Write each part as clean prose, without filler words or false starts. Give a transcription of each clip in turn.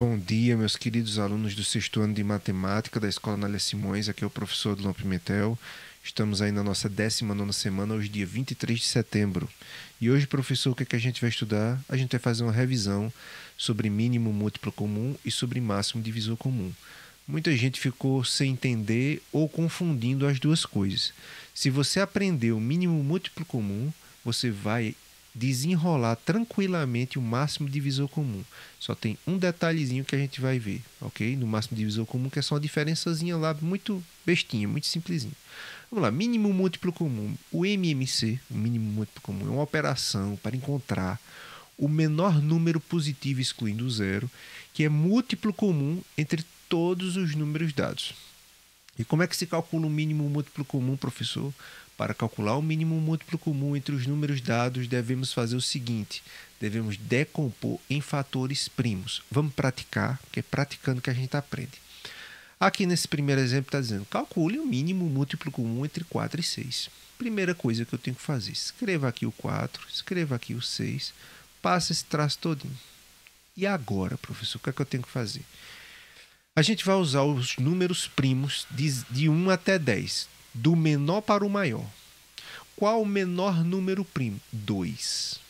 Bom dia, meus queridos alunos do sexto ano de matemática da Escola Nália Simões. Aqui é o professor Adilon Pimentel. Estamos aí na nossa 19ª semana, hoje dia 23 de setembro. E hoje, professor, o que é que a gente vai estudar? A gente vai fazer uma revisão sobre mínimo múltiplo comum e sobre máximo divisor comum. Muita gente ficou sem entender ou confundindo as duas coisas. Se você aprender o mínimo múltiplo comum, você vai desenrolar tranquilamente o máximo divisor comum. Só tem um detalhezinho que a gente vai ver, ok? No máximo divisor comum, que é só uma diferençazinha lá, muito bestinha, muito simplesinho. Vamos lá, mínimo múltiplo comum. O MMC, o mínimo múltiplo comum, é uma operação para encontrar o menor número positivo excluindo o zero, que é múltiplo comum entre todos os números dados. E como é que se calcula o mínimo múltiplo comum, professor? Para calcular o mínimo múltiplo comum entre os números dados, devemos fazer o seguinte: devemos decompor em fatores primos. Vamos praticar, porque é praticando que a gente aprende. Aqui nesse primeiro exemplo está dizendo: calcule o mínimo múltiplo comum entre 4 e 6. Primeira coisa que eu tenho que fazer: escreva aqui o 4, escreva aqui o 6, passa esse traço todinho. E agora, professor, o que é que eu tenho que fazer? A gente vai usar os números primos de 1 até 10, do menor para o maior. Qual o menor número primo? 2.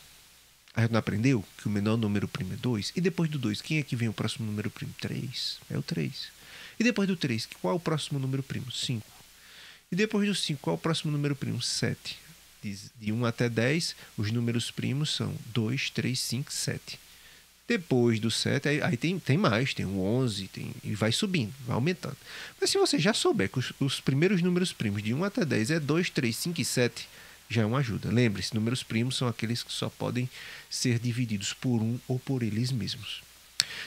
A gente não aprendeu que o menor número primo é 2? E depois do 2, quem é que vem o próximo número primo? 3. É o 3. E depois do 3, qual é o próximo número primo? 5. E depois do 5, qual é o próximo número primo? 7. De 1 até 10, os números primos são 2, 3, 5, 7. Depois do 7, aí tem mais, tem o 11, e vai subindo, vai aumentando. Mas se você já souber que os primeiros números primos de 1 até 10 é 2, 3, 5 e 7, já é uma ajuda. Lembre-se, números primos são aqueles que só podem ser divididos por um ou por eles mesmos.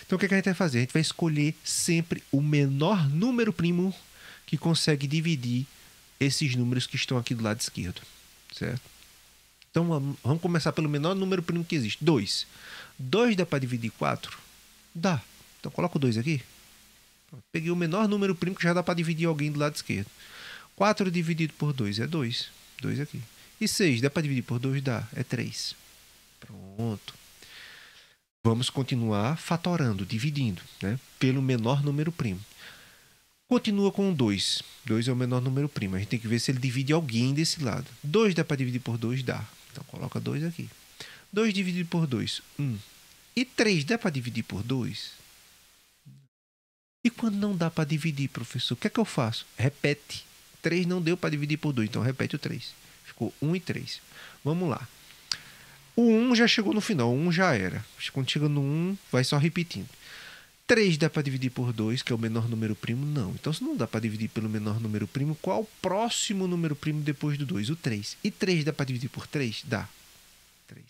Então o que a gente vai fazer? A gente vai escolher sempre o menor número primo que consegue dividir esses números que estão aqui do lado esquerdo, certo? Então vamos começar pelo menor número primo que existe, 2. 2 dá para dividir 4? Dá. Então coloca o 2 aqui. Peguei o menor número primo que já dá para dividir alguém do lado esquerdo. 4 dividido por 2 é 2. 2 aqui. E 6 dá para dividir por 2? Dá. É 3. Pronto. Vamos continuar fatorando, dividindo, né? Pelo menor número primo. Continua com 2. 2 é o menor número primo. A gente tem que ver se ele divide alguém desse lado. 2 dá para dividir por 2? Dá. Então coloca 2 aqui. 2 dividido por 2, 1. E 3 dá para dividir por 2? E quando não dá para dividir, professor, o que é que eu faço? Repete. 3 não deu para dividir por 2, então repete o 3. Ficou 1 e 3. Vamos lá. O 1 já chegou no final, o 1 já era. Quando chega no 1, vai só repetindo. 3 dá para dividir por 2, que é o menor número primo? Não. Então, se não dá para dividir pelo menor número primo, qual o próximo número primo depois do 2? O 3. E 3 dá para dividir por 3? Dá. 3.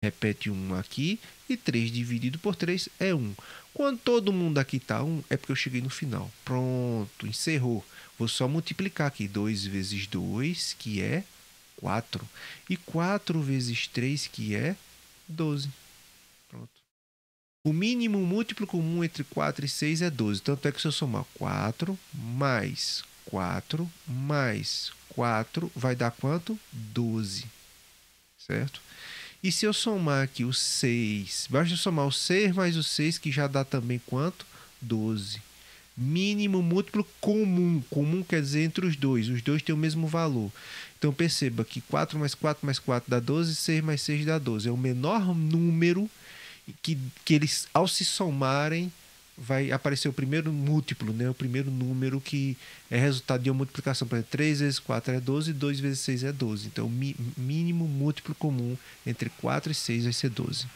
Repete 1 aqui e 3 dividido por 3 é 1. Quando todo mundo aqui está 1, é porque eu cheguei no final. Pronto, encerrou. Vou só multiplicar aqui. 2 vezes 2, que é 4. E 4 vezes 3, que é 12. Pronto. O mínimo múltiplo comum entre 4 e 6 é 12. Tanto é que se eu somar 4 mais 4 mais 4, vai dar quanto? 12. Certo? E se eu somar aqui o 6, basta eu somar o 6 mais o 6, que já dá também quanto? 12. Mínimo múltiplo comum. Comum quer dizer entre os dois. Os dois têm o mesmo valor. Então perceba que 4 mais 4 mais 4 dá 12, 6 mais 6 dá 12. É o menor número que eles, ao se somarem, vai aparecer o primeiro múltiplo, né? O primeiro número que é resultado de uma multiplicação. Por exemplo, 3 vezes 4 é 12, 2 vezes 6 é 12. Então, o mínimo múltiplo comum entre 4 e 6 vai ser 12.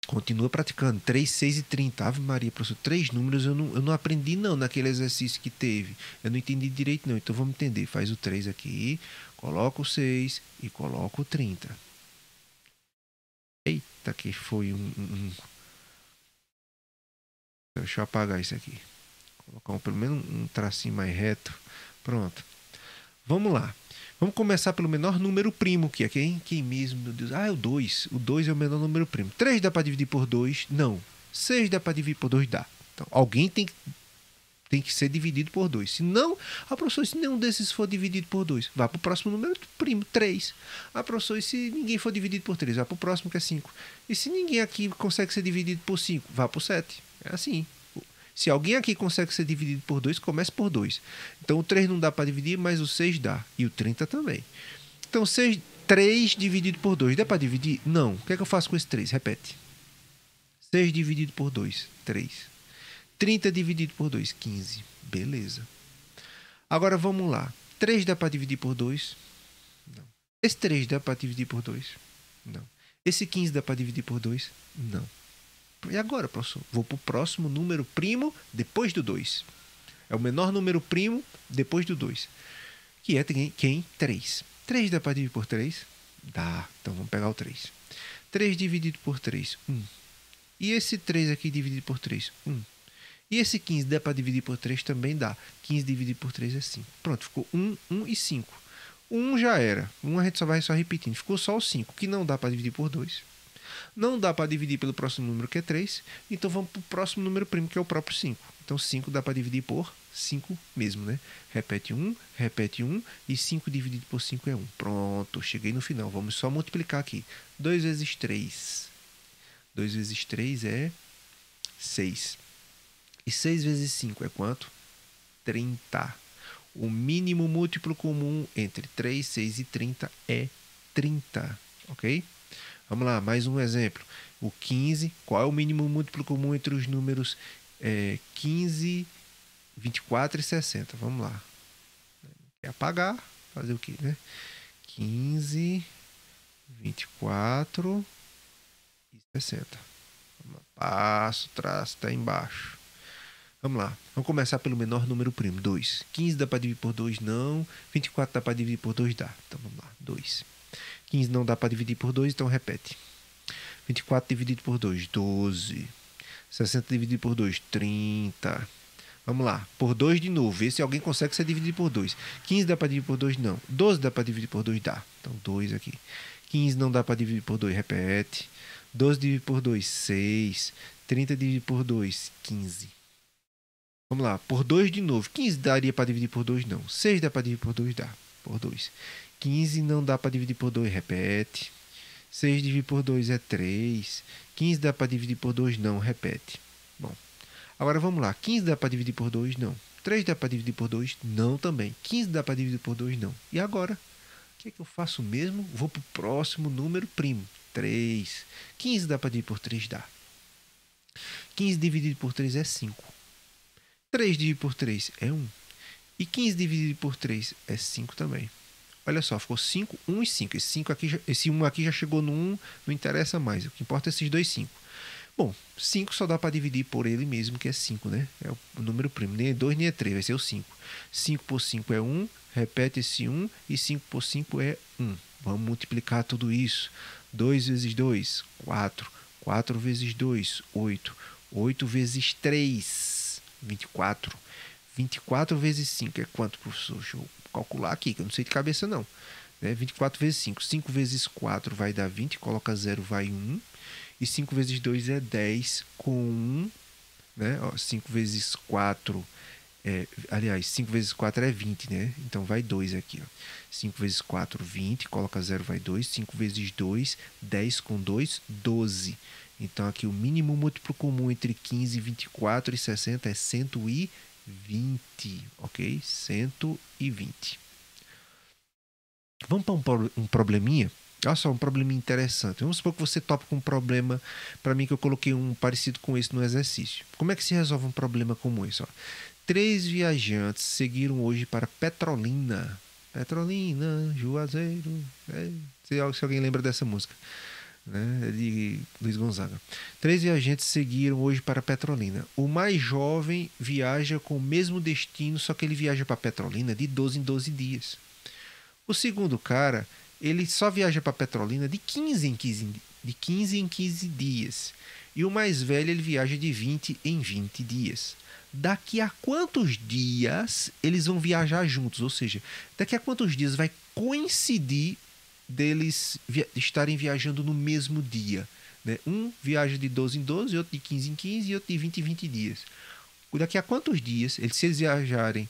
Continua praticando. 3, 6 e 30. Ave Maria, professor, 3 números eu não aprendi não naquele exercício que teve. Eu não entendi direito não. Então, vamos entender. Faz o 3 aqui, coloca o 6 e coloca o 30. Eita, que foi Deixa eu apagar isso aqui. Colocar pelo menos um tracinho mais reto. Pronto. Vamos lá. Vamos começar pelo menor número primo, que é quem mesmo, meu Deus. Ah, é o 2. O 2 é o menor número primo. 3 dá para dividir por 2? Não. 6 dá para dividir por 2? Dá. Então, alguém tem que Tem que ser dividido por 2. Se não, professor, se nenhum desses for dividido por 2, vá para o próximo número primo, 3. Professor, e se ninguém for dividido por 3, vá para o próximo que é 5. E se ninguém aqui consegue ser dividido por 5, vá para o 7. É assim. Se alguém aqui consegue ser dividido por 2, comece por 2. Então o 3 não dá para dividir, mas o 6 dá. E o 30 também. Então 3 dividido por 2, dá para dividir? Não. O que é que eu faço com esse 3? Repete. 6 dividido por 2, 3. 30 dividido por 2, 15. Beleza. Agora vamos lá. 3 dá para dividir por 2? Não. Esse 3 dá para dividir por 2? Não. Esse 15 dá para dividir por 2? Não. E agora, professor? Vou para o próximo número primo depois do 2. É o menor número primo depois do 2. Que é quem? 3. 3 dá para dividir por 3? Dá. Então vamos pegar o 3. 3 dividido por 3? 1. E esse 3 aqui dividido por 3? 1. E esse 15 dá para dividir por 3? Também dá. 15 dividido por 3 é 5. Pronto, ficou 1, 1 e 5. 1 já era. 1 a gente só vai repetindo. Ficou só o 5, que não dá para dividir por 2. Não dá para dividir pelo próximo número, que é 3. Então vamos para o próximo número primo, que é o próprio 5. Então 5 dá para dividir por 5 mesmo, né? Repete 1 e 5 dividido por 5 é 1. Pronto, cheguei no final. Vamos só multiplicar aqui. 2 vezes 3. 2 vezes 3 é 6. E 6 vezes 5 é quanto? 30. O mínimo múltiplo comum entre 3, 6 e 30 é 30. Ok? Vamos lá, mais um exemplo. O 15, qual é o mínimo múltiplo comum entre os números 15, 24 e 60? Vamos lá. Quer apagar? Fazer o quê, né? 15, 24 e 60. Vamos lá. Passo, traço, está embaixo. Vamos lá. Vamos começar pelo menor número primo, 2. 15 dá para dividir por 2? Não. 24 dá para dividir por 2? Dá. Então vamos lá, 2. 15 não dá para dividir por 2, então repete. 24 dividido por 2, 12. 60 dividido por 2, 30. Vamos lá, por 2 de novo. Vê se alguém consegue ser dividido por 2. 15 dá para dividir por 2? Não. 12 dá para dividir por 2? Dá. Então 2 aqui. 15 não dá para dividir por 2, repete. 12 dividido por 2, 6. 30 dividido por 2, 15. Vamos lá, por 2 de novo. 15 daria para dividir por 2? Não. 6 dá para dividir por 2? Dá. Por 2. 15 não dá para dividir por 2, repete. 6 dividido por 2 é 3. 15 dá para dividir por 2? Não, repete. Bom, agora vamos lá. 15 dá para dividir por 2? Não. 3 dá para dividir por 2? Não também. 15 dá para dividir por 2? Não. E agora? O que é que eu faço mesmo? Vou para o próximo número primo. 3. 15 dá para dividir por 3? Dá. 15 dividido por 3 é 5. 3 dividido por 3 é 1. E 15 dividido por 3 é 5 também. Olha só, ficou 5, 1 e 5. Esse 1 aqui já chegou no 1, não interessa mais. O que importa é esses dois 5. Bom, 5 só dá para dividir por ele mesmo, que é 5, né? É o número primo. Nem é 2, nem é 3, vai ser o 5. 5 por 5 é 1, repete esse 1, e 5 por 5 é 1. Vamos multiplicar tudo isso. 2 vezes 2, 4. 4 vezes 2, 8. 8 vezes 3, 24. 24 vezes 5 é quanto, professor? Deixa eu calcular aqui, que eu não sei de cabeça não. 24 vezes 5. 5 vezes 4 vai dar 20, coloca 0, vai 1. E 5 vezes 2 é 10 com 1. Né? 5 vezes 4 aliás, 5 vezes 4 é 20, né? Então vai 2 aqui. 5 vezes 4, 20, coloca 0, vai 2. 5 vezes 2, 10 com 2, 12. Então aqui o mínimo múltiplo comum entre 15, 24 e 60 é 120, ok? 120. Vamos para um probleminha? Olha só, um probleminha interessante. Vamos supor que você topa com um problema, para mim que eu coloquei um parecido com esse no exercício. Como é que se resolve um problema como esse? Ó? 3 viajantes seguiram hoje para Petrolina. Petrolina, Juazeiro. Se alguém lembra dessa música. Né, de Luiz Gonzaga. 3 viajantes seguiram hoje para Petrolina. O mais jovem viaja com o mesmo destino, só que ele viaja para Petrolina de 12 em 12 dias. O segundo cara, ele só viaja para Petrolina de 15 em 15 dias. E o mais velho, ele viaja de 20 em 20 dias. Daqui a quantos dias eles vão viajar juntos? Ou seja, daqui a quantos dias vai coincidir deles estarem viajando no mesmo dia, né? Um viaja de 12 em 12, outro de 15 em 15 e outro de 20 em 20 dias. Daqui a quantos dias, se eles viajarem,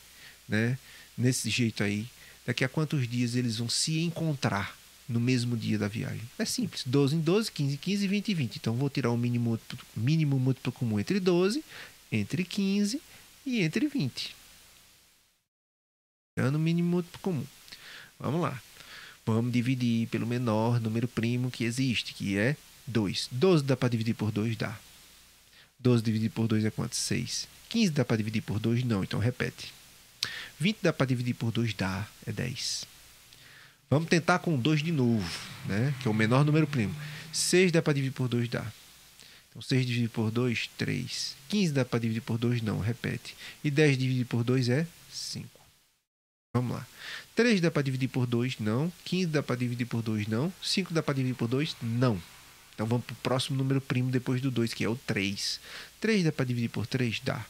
né, nesse jeito aí, daqui a quantos dias eles vão se encontrar no mesmo dia da viagem? É simples, 12 em 12, 15 em 15, 20 em 20. Então, vou tirar o mínimo múltiplo comum entre 12, entre 15 e entre 20. Tirando o mínimo múltiplo comum. Vamos lá. Vamos dividir pelo menor número primo que existe, que é 2. 12 dá para dividir por 2? Dá. 12 dividido por 2 é quanto? 6. 15 dá para dividir por 2? Não, então repete. 20 dá para dividir por 2? Dá, é 10. Vamos tentar com 2 de novo, né? Que é o menor número primo. 6 dá para dividir por 2? Dá. Então 6 dividido por 2, 3. 15 dá para dividir por 2? Não, repete. E 10 dividido por 2 é 5. Vamos lá. 3 dá para dividir por 2? Não. 15 dá para dividir por 2? Não. 5 dá para dividir por 2? Não. Então vamos para o próximo número primo depois do 2, que é o 3. 3 dá para dividir por 3? Dá.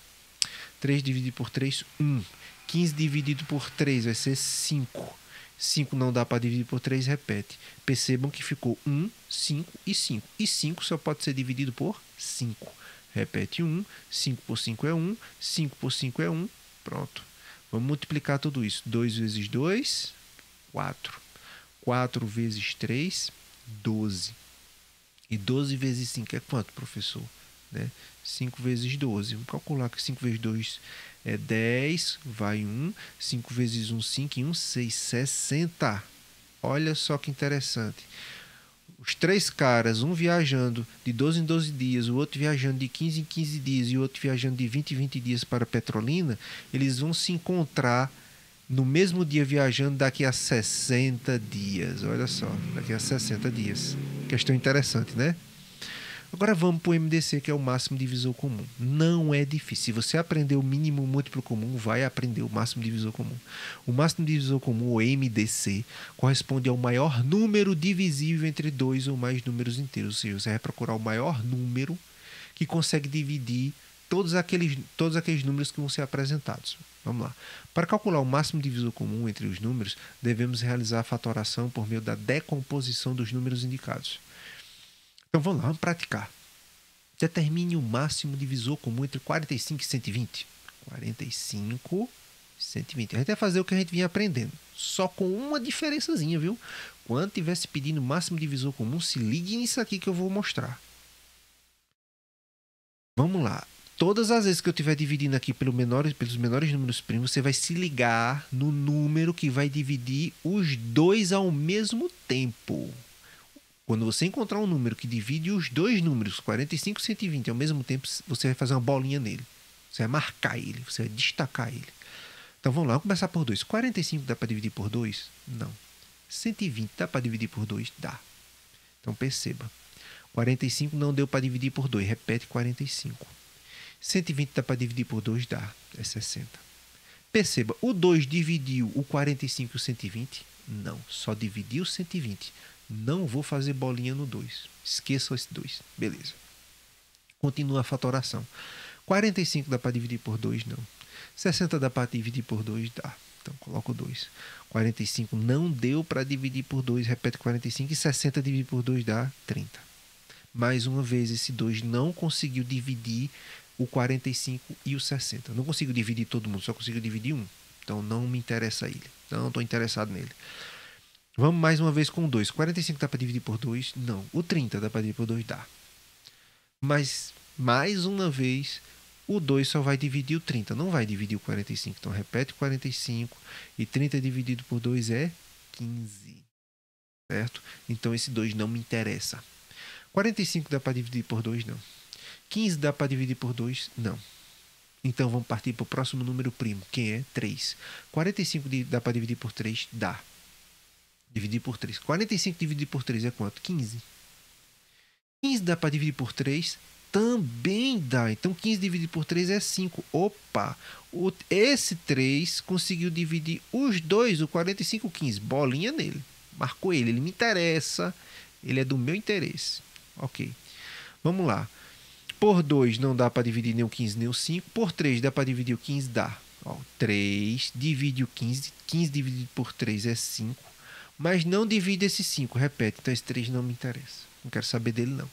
3 dividido por 3, 1. 15 dividido por 3 vai ser 5. 5 não dá para dividir por 3, repete. Percebam que ficou 1, 5 e 5. E 5 só pode ser dividido por 5. Repete 1, 5 por 5 é 1, 5 por 5 é 1. Pronto. Vamos multiplicar tudo isso. 2 vezes 2, 4. 4 vezes 3, 12. E 12 vezes 5 é quanto, professor? Né? 5 vezes 12. Vamos calcular que 5 vezes 2 é 10, vai 1. 5 vezes 1, 5 e 1, 6, 60. Olha só que interessante. Os 3 caras, um viajando de 12 em 12 dias, o outro viajando de 15 em 15 dias e o outro viajando de 20 em 20 dias para Petrolina, eles vão se encontrar no mesmo dia viajando daqui a 60 dias. Olha só, daqui a 60 dias. Questão interessante, né? Agora vamos para o MDC, que é o máximo divisor comum. Não é difícil. Se você aprender o mínimo múltiplo comum, vai aprender o máximo divisor comum. O máximo divisor comum, o MDC, corresponde ao maior número divisível entre 2 ou mais números inteiros. Ou seja, você vai procurar o maior número que consegue dividir todos aqueles números que vão ser apresentados. Vamos lá. Para calcular o máximo divisor comum entre os números, devemos realizar a fatoração por meio da decomposição dos números indicados. Então vamos lá, vamos praticar. Determine o máximo divisor comum entre 45 e 120. 45 e 120. A gente vai fazer o que a gente vinha aprendendo, só com uma diferençazinha, viu? Quando estiver se pedindo o máximo divisor comum, se ligue nisso aqui que eu vou mostrar. Vamos lá. Todas as vezes que eu estiver dividindo aqui pelos menores números primos, você vai se ligar no número que vai dividir os dois ao mesmo tempo. Quando você encontrar um número que divide os dois números, 45 e 120, ao mesmo tempo, você vai fazer uma bolinha nele. Você vai marcar ele, você vai destacar ele. Então vamos lá, vamos começar por 2. 45 dá para dividir por 2? Não. 120 dá para dividir por 2? Dá. Então perceba. 45 não deu para dividir por 2, repete 45. 120 dá para dividir por 2? Dá, é 60. Perceba, o 2 dividiu o 45 e o 120? Não, só dividiu o 120. Não vou fazer bolinha no 2. Esqueçam esse 2. Beleza. Continua a fatoração. 45 dá para dividir por 2? Não. 60 dá para dividir por 2? Dá. Então coloco 2. 45 não deu para dividir por 2. Repete 45. E 60 dividir por 2 dá 30. Mais uma vez, esse 2 não conseguiu dividir o 45 e o 60. Não conseguiu dividir todo mundo, só conseguiu dividir um. Então não me interessa ele. Não estou interessado nele. Vamos mais uma vez com o 2. 45 dá para dividir por 2? Não. O 30 dá para dividir por 2? Dá. Mas, mais uma vez, o 2 só vai dividir o 30. Não vai dividir o 45. Então, repete 45. E 30 dividido por 2 é 15. Certo? Então, esse 2 não me interessa. 45 dá para dividir por 2? Não. 15 dá para dividir por 2? Não. Então, vamos partir para o próximo número primo, que é 3. 45 dá para dividir por 3? Dá. Dividir por 3. 45 dividido por 3 é quanto? 15. 15 dá para dividir por 3? Também dá. Então, 15 dividido por 3 é 5. Opa! Esse 3 conseguiu dividir os dois, o 45 e o 15. Bolinha nele. Marcou ele. Ele me interessa. Ele é do meu interesse. Ok. Vamos lá. Por 2 não dá para dividir nem o 15 nem o 5. Por 3 dá para dividir o 15? Dá. Ó, 3 divide o 15. 15 dividido por 3 é 5. Mas não divide esse 5, repete. Então esse 3 não me interessa. Não quero saber dele, não.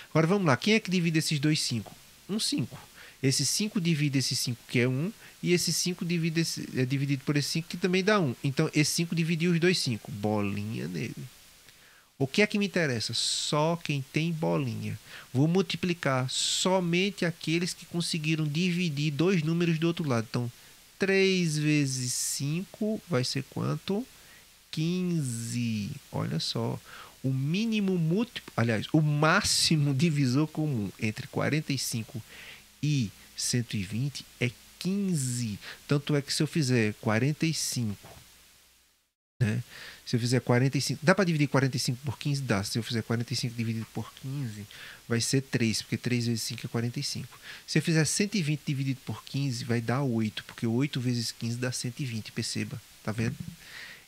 Agora vamos lá. Quem é que divide esses dois 5? Um 5. Esse 5 divide esse 5, que é 1, e esse 5 é dividido por esse 5, que também dá 1. Então, esse 5 dividiu os dois 5. Bolinha nele. O que é que me interessa? Só quem tem bolinha. Vou multiplicar somente aqueles que conseguiram dividir dois números do outro lado. Então, 3 vezes 5 vai ser quanto? 15. Olha só. O mínimo múltiplo, aliás, o máximo divisor comum entre 45 e 120 é 15. Tanto é que se eu fizer 45, né? Se eu fizer 45, dá para dividir 45 por 15? Dá. Se eu fizer 45 dividido por 15, vai ser 3, porque 3 vezes 5 é 45. Se eu fizer 120 dividido por 15, vai dar 8, porque 8 vezes 15 dá 120, perceba, tá vendo?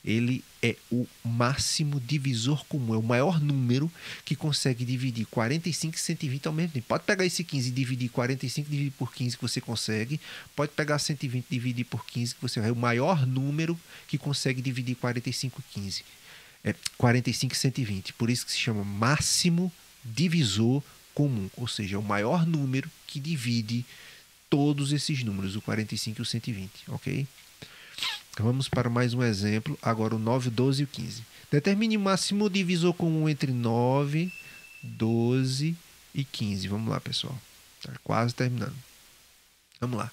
Ele é o máximo divisor comum, é o maior número que consegue dividir 45 e 120 ao mesmo tempo. Pode pegar esse 15 e dividir 45 dividir por 15 que você consegue. Pode pegar 120 e dividir por 15 que você vai. É o maior número que consegue dividir 45 e 15. É 45 e 120. Por isso que se chama máximo divisor comum. Ou seja, é o maior número que divide todos esses números, o 45 e o 120. Ok? Vamos para mais um exemplo. Agora o 9, 12 e o 15. Determine o máximo divisor comum entre 9, 12 e 15. Vamos lá, pessoal. Está quase terminando. Vamos lá.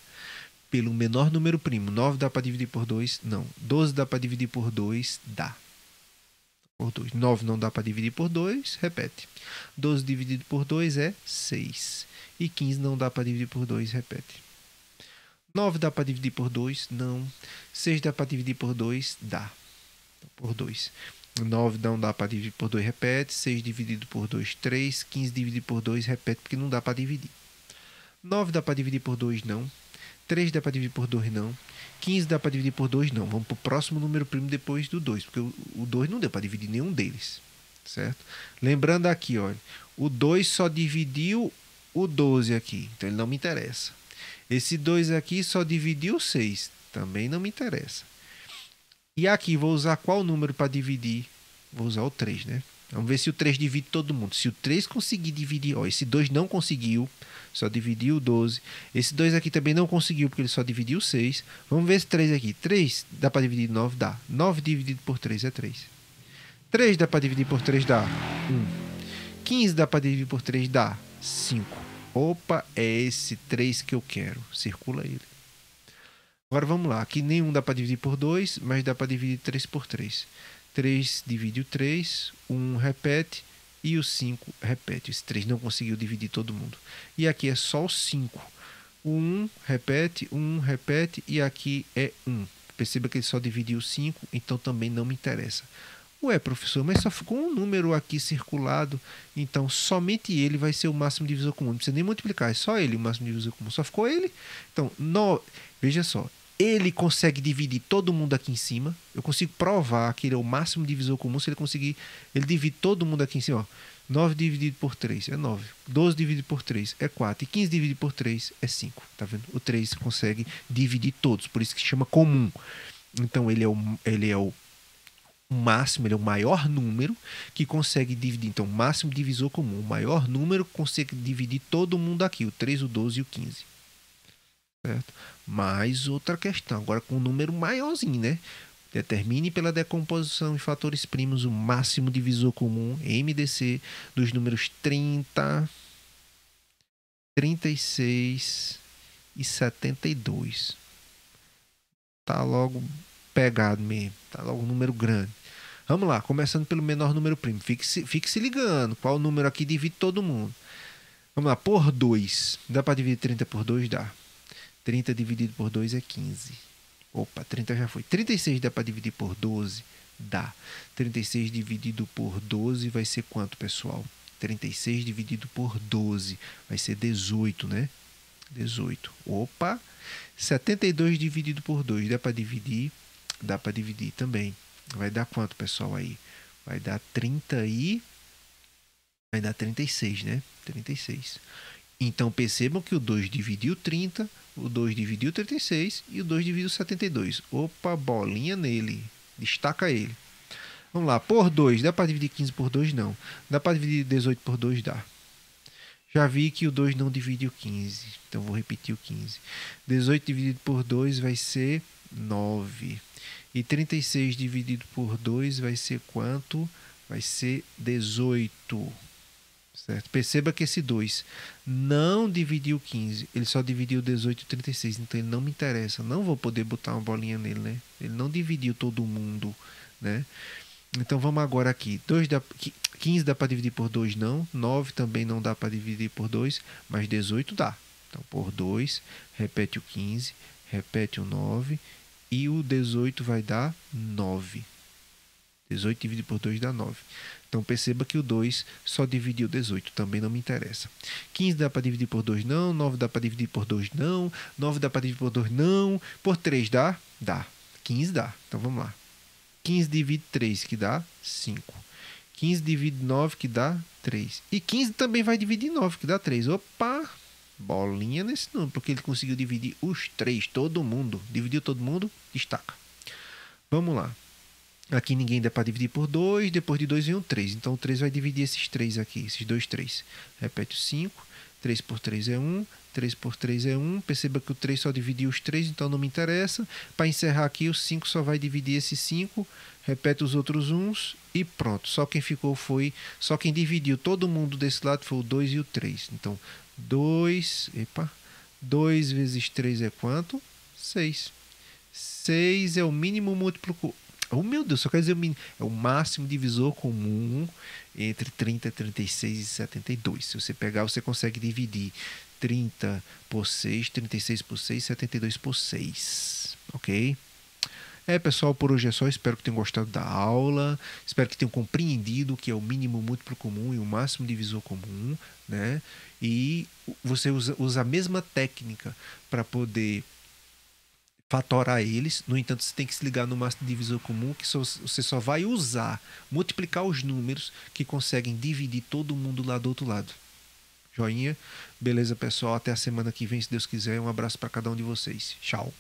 Pelo menor número primo. 9 dá para dividir por 2? Não. 12 dá para dividir por 2? Dá. Por 2. 9 não dá para dividir por 2? Repete. 12 dividido por 2 é 6. E 15 não dá para dividir por 2? Repete. 9 dá para dividir por 2? Não. 6 dá para dividir por 2? Dá. Por 2. 9 não dá para dividir por 2, repete. 6 dividido por 2, 3. 15 dividido por 2, repete, porque não dá para dividir. 9 dá para dividir por 2? Não. 3 dá para dividir por 2? Não. 15 dá para dividir por 2? Não. Vamos para o próximo número primo depois do 2, porque o 2 não deu para dividir nenhum deles. Certo? Lembrando aqui, olha, o 2 só dividiu o 12 aqui, então ele não me interessa. Esse 2 aqui só dividiu 6. Também não me interessa. E aqui, vou usar qual número para dividir? Vou usar o 3, né? Vamos ver se o 3 divide todo mundo. Se o 3 conseguir dividir... Ó, esse 2 não conseguiu. Só dividiu o 12. Esse 2 aqui também não conseguiu, porque ele só dividiu 6. Vamos ver esse 3 aqui. 3 dá para dividir 9? Dá. 9 dividido por 3 é 3. 3 dá para dividir por 3? Dá. 1. 15 dá para dividir por 3? Dá. 5. Opa, é esse 3 que eu quero. Circula ele. Agora vamos lá. Aqui nenhum dá para dividir por 2, mas dá para dividir 3 por 3. 3 divide o 3, 1 repete e o 5 repete. Esse 3 não conseguiu dividir todo mundo. E aqui é só o 5. O 1 repete e aqui é 1. Perceba que ele só dividiu 5, então também não me interessa. Ué, professor, mas só ficou um número aqui circulado, então somente ele vai ser o máximo divisor comum. Não precisa nem multiplicar, é só ele o máximo divisor comum. Só ficou ele. Então, veja só, ele consegue dividir todo mundo aqui em cima. Eu consigo provar que ele é o máximo divisor comum se ele conseguir. Ele divide todo mundo aqui em cima. Ó. 9 dividido por 3 é 9. 12 dividido por 3 é 4. E 15 dividido por 3 é 5. Tá vendo? O 3 consegue dividir todos, por isso que se chama comum. Então, ele é o máximo, ele é o maior número que consegue dividir. Então, máximo divisor comum. O maior número que consegue dividir todo mundo aqui. O 3, o 12 e o 15. Certo? Mais outra questão. Agora com um número maiorzinho, né? Determine pela decomposição em fatores primos o máximo divisor comum, MDC, dos números 30, 36 e 72. Tá logo pegado mesmo. Tá logo um número grande. Vamos lá, começando pelo menor número primo. Fique se ligando. Qual número aqui divide todo mundo? Vamos lá, por 2. Dá para dividir 30 por 2? Dá. 30 dividido por 2 é 15. Opa, 30 já foi. 36 dá para dividir por 12? Dá. 36 dividido por 12 vai ser quanto, pessoal? 36 dividido por 12 vai ser 18, né? 18. Opa! 72 dividido por 2 dá para dividir? Dá para dividir também. Vai dar quanto, pessoal, aí? Vai dar 30 e... Vai dar 36, né? 36. Então, percebam que o 2 dividiu 30, o 2 dividiu 36 e o 2 dividiu 72. Opa, bolinha nele. Destaca ele. Vamos lá, por 2. Dá para dividir 15 por 2? Não. Dá para dividir 18 por 2? Dá. Já vi que o 2 não divide o 15, então vou repetir o 15. 18 dividido por 2 vai ser 9. E 36 dividido por 2 vai ser quanto? Vai ser 18. Certo? Perceba que esse 2 não dividiu 15, ele só dividiu 18 e 36, então ele não me interessa, não vou poder botar uma bolinha nele, né? Ele não dividiu todo mundo, né? Então vamos agora aqui, 15 dá para dividir por 2 não, 9 também não dá para dividir por 2, mas 18 dá. Então por 2, repete o 15, repete o 9 e o 18 vai dar 9. 18 dividido por 2 dá 9. Então perceba que o 2 só dividiu 18, também não me interessa. 15 dá para dividir por 2 não, 9 dá para dividir por 2 não, 9 dá para dividir por 2 não, por 3 dá? Dá. 15 dá. Então vamos lá. 15 divide 3, que dá 5. 15 divide 9, que dá 3. E 15 também vai dividir 9, que dá 3. Opa! Bolinha nesse número, porque ele conseguiu dividir os 3, todo mundo. Dividiu todo mundo? Destaca. Vamos lá. Aqui ninguém dá para dividir por 2, depois de 2 vem um 3. Então o 3 vai dividir esses 3 aqui, esses dois 3. Repete o 5, 3 por 3 é 1, 3 por 3 é 1. Perceba que o 3 só dividiu os 3, então não me interessa. Para encerrar aqui, o 5 só vai dividir esses 5. Repete os outros 1s e pronto. Só quem dividiu todo mundo desse lado foi o 2 e o 3. Então 2 vezes 3 é quanto? 6. 6 é o mínimo múltiplo. Oh, meu Deus, só quer dizer é o máximo divisor comum entre 30, 36 e 72. Se você pegar, você consegue dividir 30 por 6, 36 por 6, 72 por 6. Ok? Pessoal, por hoje é só. Espero que tenham gostado da aula. Espero que tenham compreendido o que é o mínimo múltiplo comum e o máximo divisor comum, né? E você usa a mesma técnica para poder fatorar eles. No entanto, você tem que se ligar no máximo divisor comum, que você só vai multiplicar os números que conseguem dividir todo mundo lá do outro lado. Joinha? Beleza, pessoal? Até a semana que vem, se Deus quiser. Um abraço para cada um de vocês. Tchau.